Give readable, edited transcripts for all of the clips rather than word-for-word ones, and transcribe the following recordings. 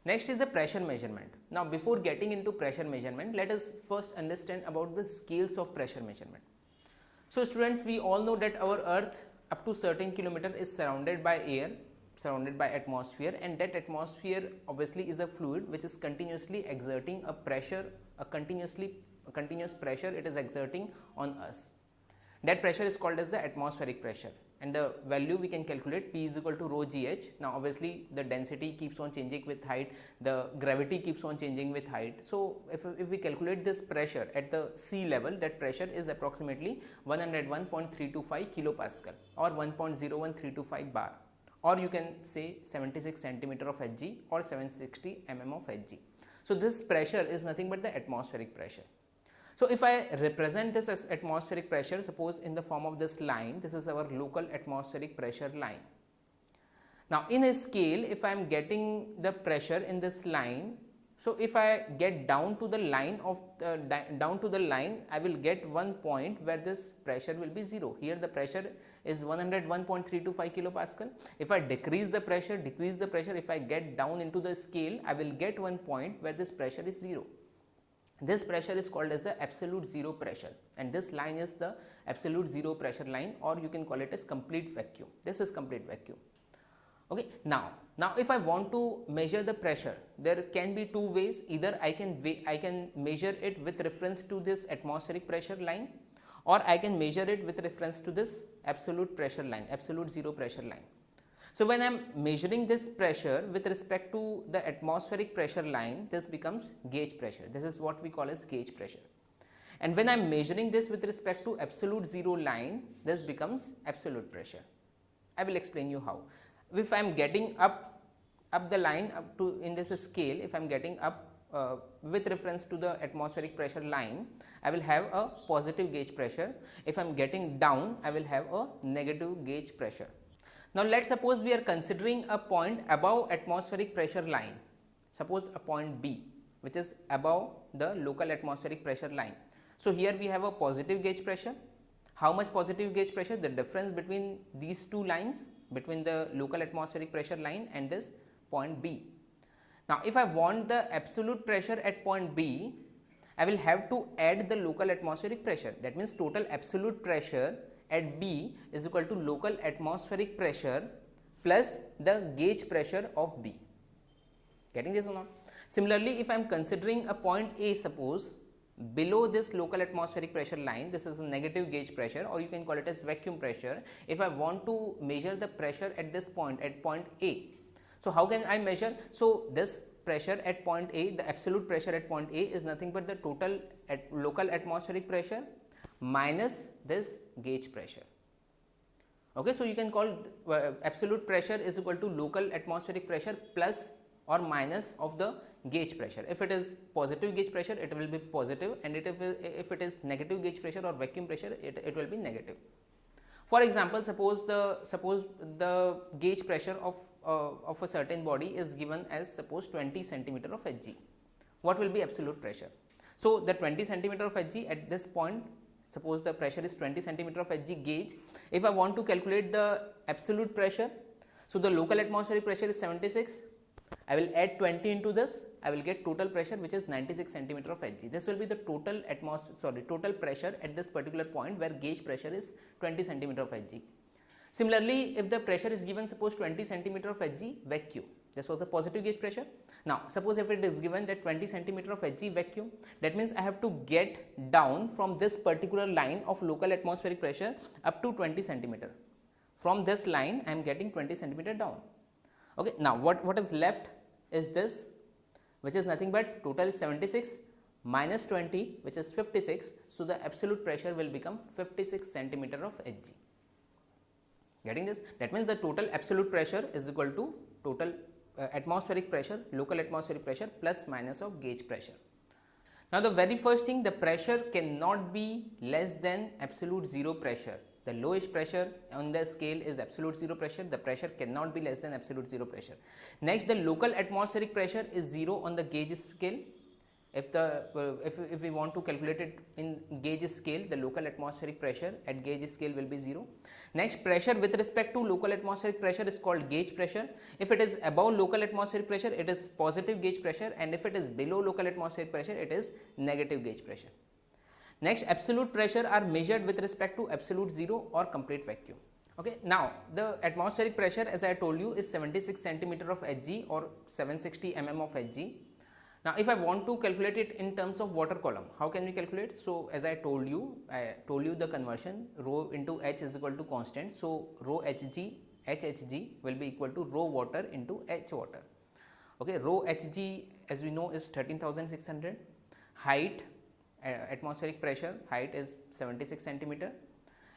Next is the pressure measurement. Now before getting into pressure measurement, let us first understand about the scales of pressure measurement. So students, we all know that our earth up to certain kilometer is surrounded by air, surrounded by atmosphere, and that atmosphere obviously is a fluid which is continuously exerting a pressure, a continuous pressure it is exerting on us. That pressure is called as the atmospheric pressure, and the value we can calculate, P is equal to rho gh. Now obviously the density keeps on changing with height, the gravity keeps on changing with height. So if we calculate this pressure at the sea level, that pressure is approximately 101.325 kilopascal or 1.01325 bar, or you can say 76 centimeter of Hg or 760 mm of Hg. So this pressure is nothing but the atmospheric pressure. So if I represent this as atmospheric pressure, suppose in the form of this line, this is our local atmospheric pressure line. Now in a scale, if I am getting the pressure in this line, so if I get down to the line of I will get one point where this pressure will be 0. Here the pressure is 101.325 kilopascal. If I decrease the pressure, if I get down into the scale, I will get one point where this pressure is 0. This pressure is called as the absolute zero pressure, and this line is the absolute zero pressure line, or you can call it as complete vacuum. This is complete vacuum. Okay. Now if I want to measure the pressure, there can be two ways. Either I can measure it with reference to this atmospheric pressure line, or I can measure it with reference to this absolute pressure line, absolute zero pressure line. So when I am measuring this pressure with respect to the atmospheric pressure line, this becomes gauge pressure. This is what we call as gauge pressure. And when I am measuring this with respect to absolute zero line, this becomes absolute pressure. I will explain you how. If I am getting up the line up to in this scale, if I am getting up with reference to the atmospheric pressure line, I will have a positive gauge pressure. If I am getting down, I will have a negative gauge pressure. Now let us suppose we are considering a point above atmospheric pressure line, suppose a point B, which is above the local atmospheric pressure line. So here we have a positive gauge pressure. How much positive gauge pressure? The difference between these two lines, between the local atmospheric pressure line and this point B. Now if I want the absolute pressure at point B, I will have to add the local atmospheric pressure. That means total absolute pressure at B is equal to local atmospheric pressure plus the gauge pressure of B. Getting this or not? Similarly, if I am considering a point A, suppose below this local atmospheric pressure line, this is a negative gauge pressure, or you can call it as vacuum pressure. If I want to measure the pressure at this point, at point A, so how can I measure? So this pressure at point A, the absolute pressure at point A is nothing but the total local atmospheric pressure minus this gauge pressure. Okay, so you can call absolute pressure is equal to local atmospheric pressure plus or minus of the gauge pressure. If it is positive gauge pressure, it will be positive, and if it is negative gauge pressure or vacuum pressure, it will be negative. For example, suppose the gauge pressure of a certain body is given as suppose 20 centimeter of Hg. What will be absolute pressure? So the 20 centimeter of Hg at this point, suppose the pressure is 20 centimeter of Hg gauge. If I want to calculate the absolute pressure, so the local atmospheric pressure is 76. I will add 20 into this, I will get total pressure which is 96 centimeter of Hg. This will be the total total pressure at this particular point where gauge pressure is 20 centimeter of Hg. Similarly, if the pressure is given suppose 20 centimeter of Hg vacuum, this was a positive gauge pressure. Now suppose if it is given that 20 centimeter of Hg vacuum, that means I have to get down from this particular line of local atmospheric pressure up to 20 centimeter. From this line I am getting 20 centimeter down. Okay, now what is left is this, which is nothing but total is 76 minus 20, which is 56. So the absolute pressure will become 56 centimeter of Hg. Getting this? That means the total absolute pressure is equal to total atmospheric pressure, local atmospheric pressure plus minus of gauge pressure. Now the very first thing, the pressure cannot be less than absolute zero pressure. The lowest pressure on the scale is absolute zero pressure. The pressure cannot be less than absolute zero pressure. Next, the local atmospheric pressure is 0 on the gauge scale. If we want to calculate it in gauge scale, the local atmospheric pressure at gauge scale will be 0. Next, pressure with respect to local atmospheric pressure is called gauge pressure. If it is above local atmospheric pressure, it is positive gauge pressure, and if it is below local atmospheric pressure, it is negative gauge pressure. Next, absolute pressure are measured with respect to absolute zero or complete vacuum. Okay, now the atmospheric pressure, as I told you, is 76 centimeter of Hg or 760 mm of Hg. Now, if I want to calculate it in terms of water column, how can we calculate? So, as I told you the conversion, rho into H is equal to constant. So, rho Hg will be equal to rho water into H water. Okay, rho Hg, as we know, is 13,600. Height, atmospheric pressure, height is 76 centimeter,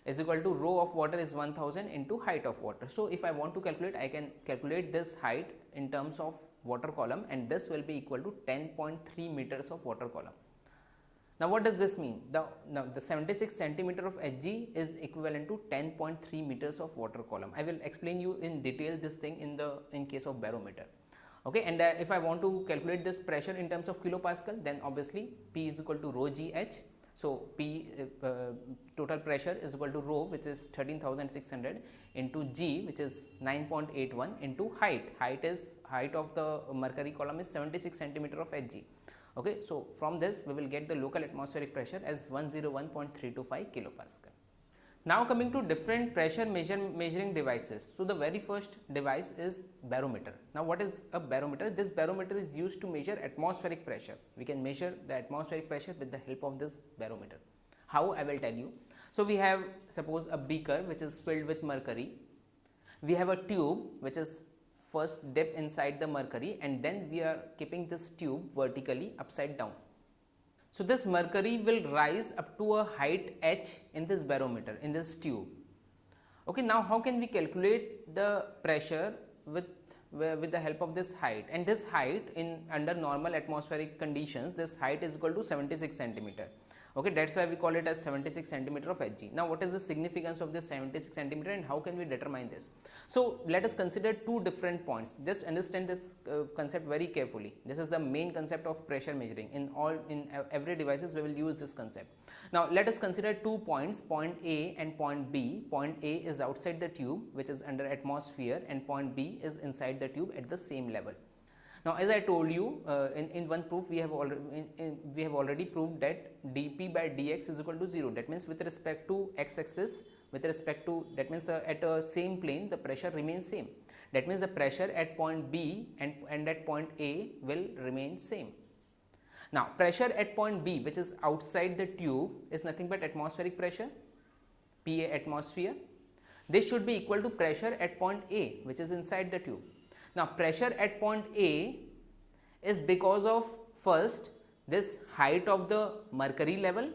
is equal to rho of water is 1000 into height of water. So, if I want to calculate, I can calculate this height in terms of water column, and this will be equal to 10.3 meters of water column. Now, what does this mean? The 76 centimeter of Hg is equivalent to 10.3 meters of water column. I will explain you in detail this thing in case of barometer. Okay, and if I want to calculate this pressure in terms of kilopascal, then obviously P is equal to rho Gh. So, P total pressure is equal to rho, which is 13,600, into G, which is 9.81, into height. Height of the mercury column is 76 centimeter of Hg. Okay, so from this we will get the local atmospheric pressure as 101.325 kilopascal. Now, coming to different pressure measuring devices. So, the very first device is barometer. Now, what is a barometer? This barometer is used to measure atmospheric pressure. We can measure the atmospheric pressure with the help of this barometer. How? I will tell you. So, we have, suppose, a beaker which is filled with mercury. We have a tube which is first dip inside the mercury, and then we are keeping this tube vertically upside down. So, this mercury will rise up to a height h in this barometer, in this tube. Okay, now how can we calculate the pressure with the help of this height? And this height, under normal atmospheric conditions, this height is equal to 76 centimeter. Okay, that's why we call it as 76 centimeter of Hg. Now, what is the significance of this 76 centimeter and how can we determine this? So, let us consider two different points. Just understand this concept very carefully. This is the main concept of pressure measuring. In every devices, we will use this concept. Now, let us consider 2 points, point A and point B. Point A is outside the tube, which is under atmosphere, and point B is inside the tube at the same level. Now, as I told you in one proof, we have already proved that dP by dx is equal to 0. That means with respect to x-axis, that means at a same plane, the pressure remains same. That means the pressure at point B and at point A will remain same. Now, pressure at point B, which is outside the tube, is nothing but atmospheric pressure, PA atmosphere. This should be equal to pressure at point A, which is inside the tube. Now, pressure at point A is because of, first, this height of the mercury level.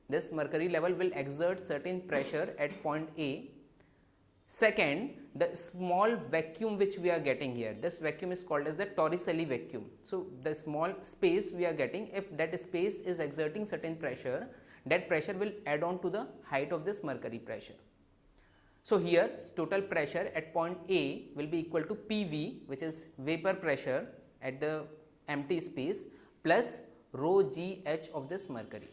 This mercury level will exert certain pressure at point A. Second, the small vacuum which we are getting here, this vacuum is called as the Torricelli vacuum. So, the small space we are getting, if that space is exerting certain pressure, that pressure will add on to the height of this mercury pressure. So, here total pressure at point A will be equal to PV, which is vapor pressure at the empty space, plus rho Gh of this mercury.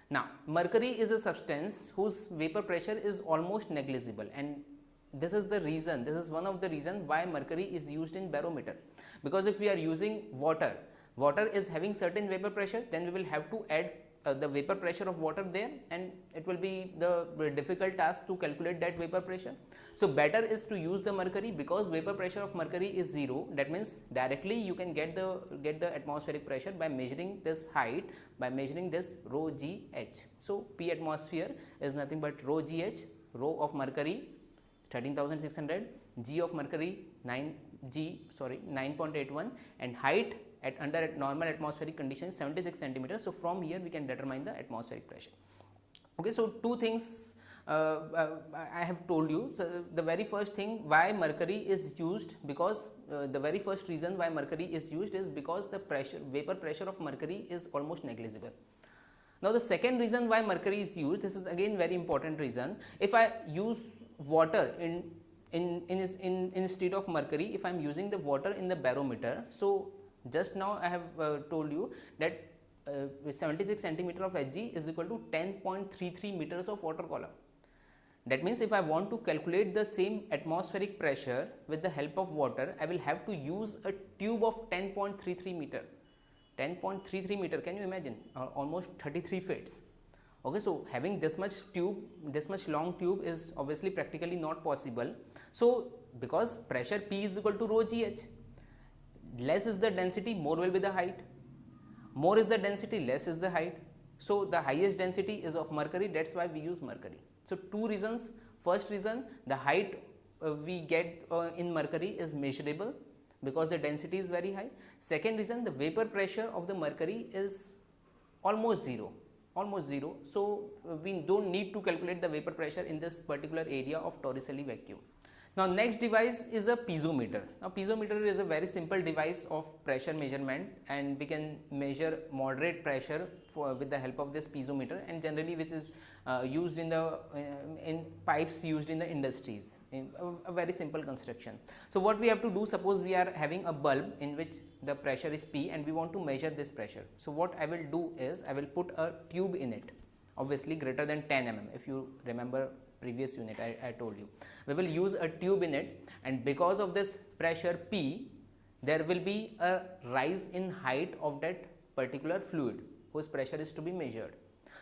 Now, mercury is a substance whose vapor pressure is almost negligible, and this is one of the reasons why mercury is used in barometer. Because if we are using water is having certain vapor pressure, then we will have to add the vapor pressure of water there, and it will be the difficult task to calculate that vapor pressure. So, better is to use the mercury, because vapor pressure of mercury is 0. That means directly you can get the atmospheric pressure by measuring this height, by measuring this rho Gh. So, P atmosphere is nothing but rho Gh, rho of mercury 13,600, G of mercury 9.81, and height under normal atmospheric conditions 76 centimeters. So, from here we can determine the atmospheric pressure. Okay, so two things I have told you. So, the very first thing why mercury is used, because the very first reason why mercury is used is because the vapor pressure of mercury is almost negligible. Now, the second reason why mercury is used, this is again very important reason. If I use water instead of mercury, if I am using the water in the barometer, so Just now I have told you that 76 centimeter of Hg is equal to 10.33 meters of water column. That means if I want to calculate the same atmospheric pressure with the help of water, I will have to use a tube of 10.33 meter. 10.33 meter, can you imagine? Almost 33 feet. Okay, so having this much tube, this much long tube is obviously practically not possible. So because pressure P is equal to rho gh, less is the density, more will be the height. More is the density, less is the height. So the highest density is of mercury, that's why we use mercury. So two reasons. First reason, the height we get in mercury is measurable because the density is very high. Second reason, the vapor pressure of the mercury is almost zero. So we don't need to calculate the vapor pressure in this particular area of Torricelli vacuum. Now next device is a piezometer. Now piezometer is a very simple device of pressure measurement, and we can measure moderate pressure with the help of this piezometer, and generally which is used in the in pipes used in the industries, in a very simple construction. So what we have to do, suppose we are having a bulb in which the pressure is P and we want to measure this pressure. So what I will do is I will put a tube in it, obviously greater than 10 mm. If you remember previous unit, I told you we will use a tube in it, and because of this pressure P, there will be a rise in height of that particular fluid whose pressure is to be measured.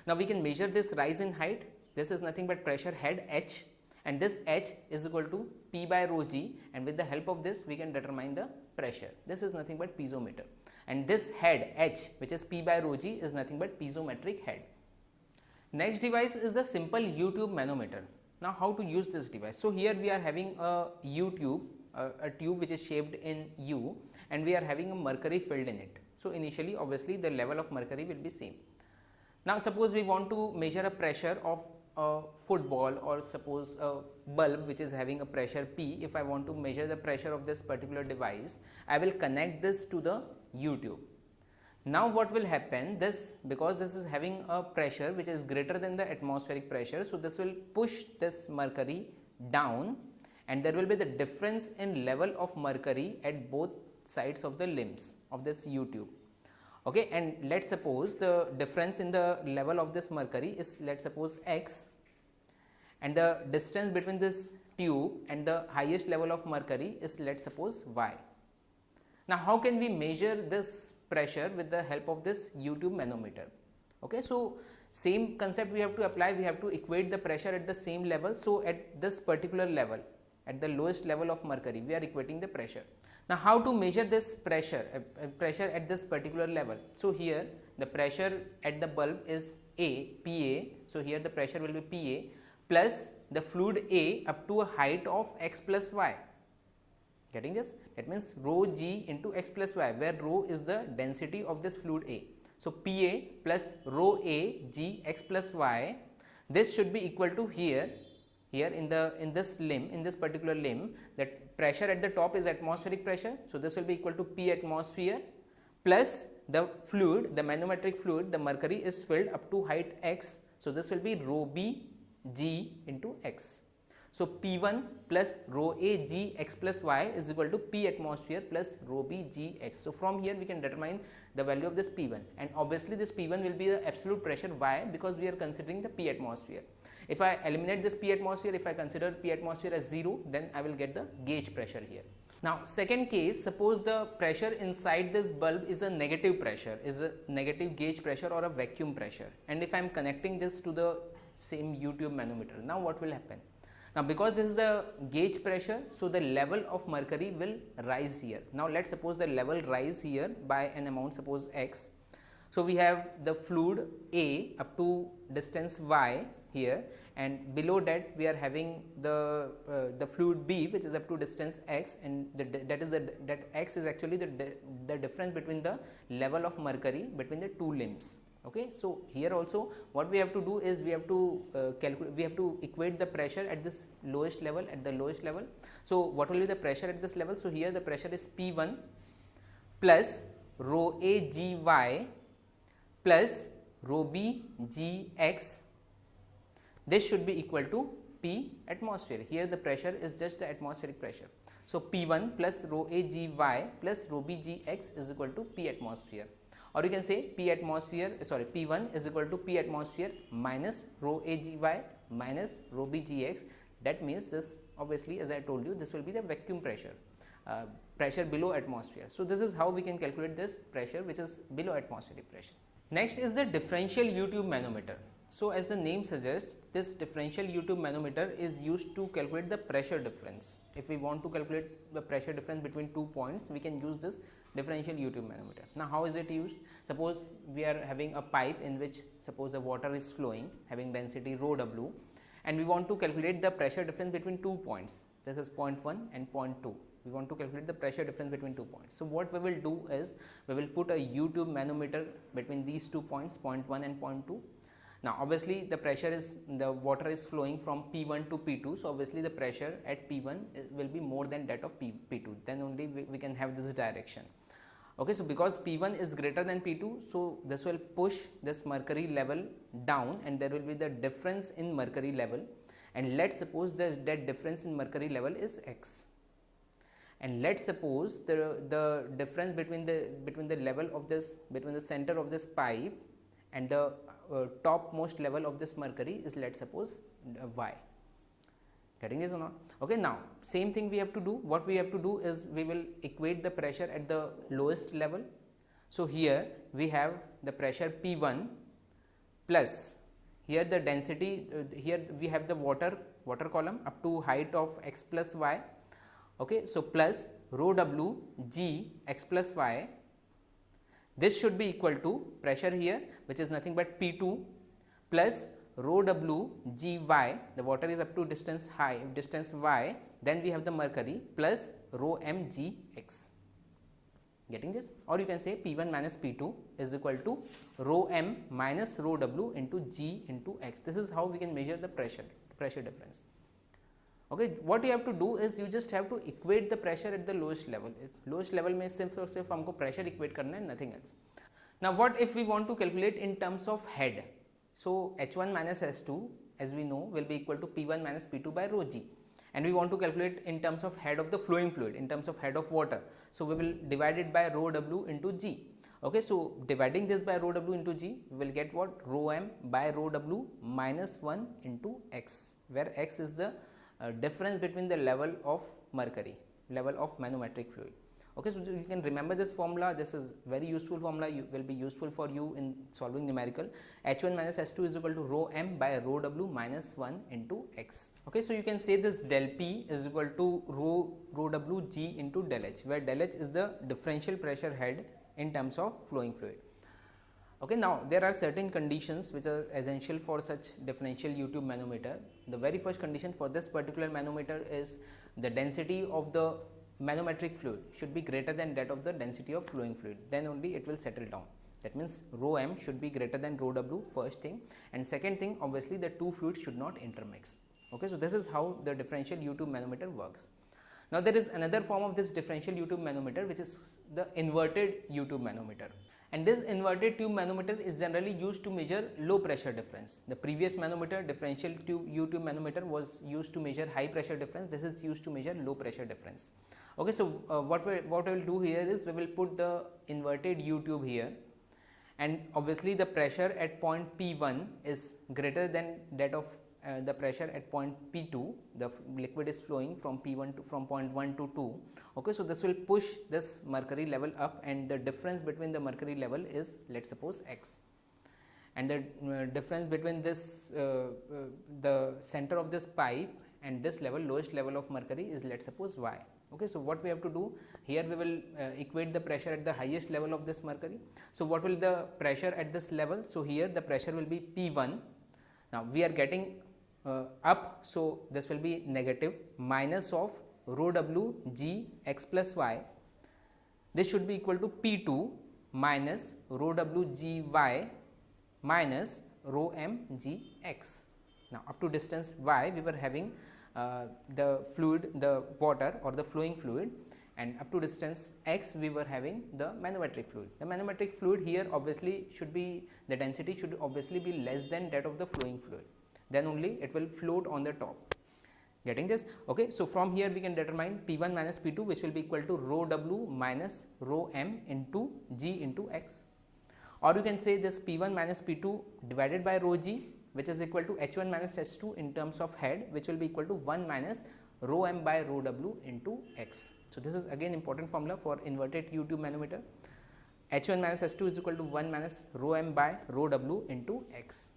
Now we can measure this rise in height. This is nothing but pressure head H, and this H is equal to P by rho g, and with the help of this we can determine the pressure. This is nothing but piezometer, and this head H, which is P by rho g, is nothing but piezometric head. Next device is the simple U-tube manometer. Now how to use this device? So here we are having a U-tube, a tube which is shaped in U, and we are having a mercury filled in it. So initially obviously the level of mercury will be same. Now suppose we want to measure a pressure of a football, or suppose a bulb which is having a pressure P. If I want to measure the pressure of this particular device, I will connect this to the U-tube. Now what will happen, this, because this is having a pressure which is greater than the atmospheric pressure, so this will push this mercury down, and there will be the difference in level of mercury at both sides of the limbs of this U-tube. Okay, and let's suppose the difference in the level of this mercury is, let's suppose x, and the distance between this tube and the highest level of mercury is, let's suppose, y. Now how can we measure this pressure with the help of this U-tube manometer? Okay, so same concept we have to apply. We have to equate the pressure at the same level. So at this particular level, at the lowest level of mercury, we are equating the pressure. Now how to measure this pressure, pressure at this particular level? So here the pressure at the bulb is PA, so here the pressure will be PA plus the fluid A up to a height of x plus y. Getting this? That means rho g into x plus y, where rho is the density of this fluid A. So PA plus rho A g x plus y, this should be equal to here in this limb, in this particular limb, that pressure at the top is atmospheric pressure. So this will be equal to P atmosphere plus the fluid, the manometric fluid, the mercury is filled up to height x. So this will be rho B g into x. So P1 plus rho A g x plus y is equal to P atmosphere plus rho B g x. So from here we can determine the value of this P1, and obviously this P1 will be the absolute pressure. Why? Because we are considering the P atmosphere. If I eliminate this P atmosphere, if I consider P atmosphere as 0, then I will get the gauge pressure here. Now second case, suppose the pressure inside this bulb is a negative pressure, is a negative gauge pressure or a vacuum pressure, and if I am connecting this to the same U-tube manometer, now what will happen? Now because this is the gauge pressure, so the level of mercury will rise here. Now let's suppose the level rise here by an amount, suppose x. So we have the fluid A up to distance y here, and below that we are having the fluid B, which is up to distance x, and that x is actually the difference between the level of mercury between the two limbs. Okay, so here also what we have to do is we have to calculate, we have to equate the pressure at this lowest level, So what will be the pressure at this level? So here the pressure is P1 plus rho A g y plus rho B g x. This should be equal to P atmosphere. Here the pressure is just the atmospheric pressure. So P1 plus rho A Gy plus rho B Gx is equal to P atmosphere, or you can say P1 is equal to P atmosphere minus rho A Gy minus rho B Gx. That means this, obviously, as I told you, this will be the vacuum pressure, pressure below atmosphere. So this is how we can calculate this pressure which is below atmospheric pressure. Next is the differential U-tube manometer. So as the name suggests, this differential U-tube manometer is used to calculate the pressure difference. If we want to calculate the pressure difference between 2 points, we can use this differential U-tube manometer. Now how is it used? Suppose we are having a pipe in which, suppose the water is flowing having density rho W, and we want to calculate the pressure difference between 2 points. This is point 1 and point 2. We want to calculate the pressure difference between 2 points. So what we will do is, we will put a U-tube manometer between these 2 points, point 1 and point 2. Now obviously the pressure is, the water is flowing from P1 to P2, so obviously the pressure at P1 will be more than that of P2, then only we can have this direction. Okay, so because P1 is greater than P2, so this will push this mercury level down, and there will be the difference in mercury level, and let's suppose that difference in mercury level is X. And let's suppose the difference between the level of this, between the center of this pipe and the topmost level of this mercury is, let's suppose, Y. Getting this or not? Okay, now same thing we have to do. What we have to do is, we will equate the pressure at the lowest level. So here we have the pressure P1 plus, here the density, here we have the water column up to height of x plus y. Okay, so plus rho W G x plus y. This should be equal to pressure here, which is nothing but P2 plus rho W G y, the water is up to distance y, then we have the mercury, plus rho M G x. Getting this? Or you can say P1 minus P2 is equal to rho M minus rho W into G into x. This is how we can measure the pressure difference. Okay, what you have to do is, you just have to equate the pressure at the lowest level. Lowest level में सिर्फ और सिर्फ हमको pressure equate करना है, nothing else. Now what if we want to calculate in terms of head? So H1 minus S2, as we know, will be equal to P1 minus P2 by rho G, and we want to calculate in terms of head of the flowing fluid, in terms of head of water. So we will divide it by rho W into G. Okay, so dividing this by rho W into G, we will get what? Rho M by rho W minus 1 into X, where X is the difference between the level of mercury, level of manometric fluid. Okay, so you can remember this formula. This is very useful formula, will be useful for you in solving numerical. H1 minus S2 is equal to rho M by rho W minus 1 into X. Okay, so you can say this del P is equal to rho W G into del H, where del H is the differential pressure head in terms of flowing fluid. Okay, now there are certain conditions which are essential for such differential U-tube manometer. The very first condition for this particular manometer is, the density of the manometric fluid should be greater than that of the density of flowing fluid, then only it will settle down. That means rho M should be greater than rho W, first thing, and second thing, obviously the two fluids should not intermix. Okay, so this is how the differential U-tube manometer works. Now there is another form of this differential U-tube manometer, which is the inverted U-tube manometer. And this inverted tube manometer is generally used to measure low pressure difference. The previous manometer, differential U-tube manometer, was used to measure high pressure difference. This is used to measure low pressure difference. Okay, so what we will do here is, we will put the inverted U-tube here, and obviously the pressure at point P1 is greater than that of the pressure at point P2. The liquid is flowing from P1 to, from point 1 to 2. Okay, so this will push this mercury level up, and the difference between the mercury level is, let's suppose, X, and the difference between this the center of this pipe and this level, lowest level of mercury, is, let's suppose, Y. Okay, so what we have to do here, we will equate the pressure at the highest level of this mercury. So what will the pressure at this level? So here the pressure will be P1. Now we are getting up, so this will be negative minus of rho W G x plus y. This should be equal to P2 minus rho W G y minus rho M G x. Now up to distance y, we were having the fluid, the water or the flowing fluid, and up to distance x we were having the manometric fluid. The manometric fluid here obviously should be, the density should obviously be less than that of the flowing fluid, then only it will float on the top. Getting this? Okay, so from here we can determine P1 minus P2, which will be equal to rho W minus rho M into G into X. Or you can say this P1 minus P2 divided by rho G, which is equal to H1 minus H2 in terms of head, which will be equal to 1 minus rho M by rho W into X. So this is again important formula for inverted U-tube manometer. H1 minus H2 is equal to 1 minus rho M by rho W into X.